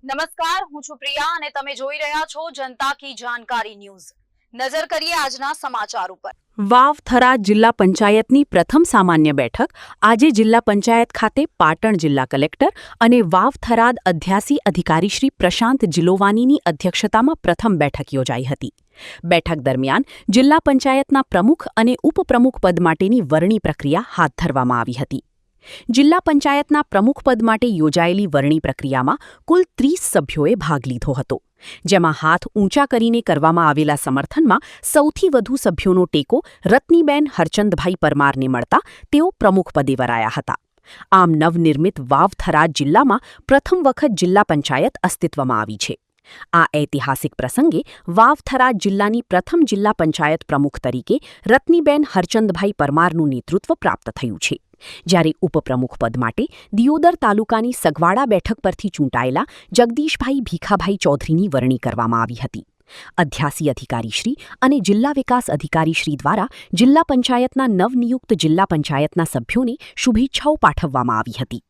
નમસ્કાર, હું છું પ્રિયા અને તમે જોઈ રહ્યા છો જનતા કી જાણકારી ન્યૂઝ। નજર કરીએ આજના સમાચાર ઉપર। વાવ થરાદ જિલ્લા પંચાયતની પ્રથમ સામાન્ય બેઠક આજે જિલ્લા પંચાયત ખાતે પાટણ જિલ્લા કલેક્ટર અને વાવ થરાદ અધ્યાસી અધિકારી શ્રી પ્રશાંત જીલોવાનીની અધ્યક્ષતામાં પ્રથમ બેઠક યોજાઈ હતી। બેઠક દરમિયાન જિલ્લા પંચાયતના પ્રમુખ અને ઉપપ્રમુખ પદ માટેની વરણી પ્રક્રિયા હાથ ધરવામાં આવી હતી। જિલ્લા પંચાયતના પ્રમુખ પદ માટે યોજાયેલી વરણી પ્રક્રિયામાં કુલ 30 સભ્યોએ ભાગ લીધો હતો, જેમાં હાથ ઊંચા કરીને કરવામાં આવેલા સમર્થનમાં સૌથી વધુ સભ્યોનો ટેકો રત્નીબેન હરચંદભાઈ પરમારને મળતા તેઓ પ્રમુખ પદે વરાયા હતા। આમ નવનિર્મિત વાવ થરાદ જિલ્લામાં પ્રથમ વખત જિલ્લા પંચાયત અસ્તિત્વમાં આવી છે। આ ઐતિહાસિક પ્રસંગે વાવ થરાદ જિલ્લાની પ્રથમ જિલ્લા પંચાયત પ્રમુખ તરીકે રત્નીબેન હરચંદભાઈ પરમારનું નેતૃત્વ પ્રાપ્ત થયું છે, જ્યારે ઉપપ્રમુખ પદ માટે દિયોદર તાલુકાની સગવાડા બેઠક પરથી ચૂંટાયેલા જગદીશભાઈ ભીખાભાઈ ચૌધરીની વરણી કરવામાં આવી હતી। અધ્યાસી અધિકારીશ્રી અને જિલ્લા વિકાસ અધિકારીશ્રી દ્વારા જિલ્લા પંચાયતના નવનિયુક્ત જિલ્લા પંચાયતના સભ્યોને શુભેચ્છાઓ પાઠવવામાં આવી હતી।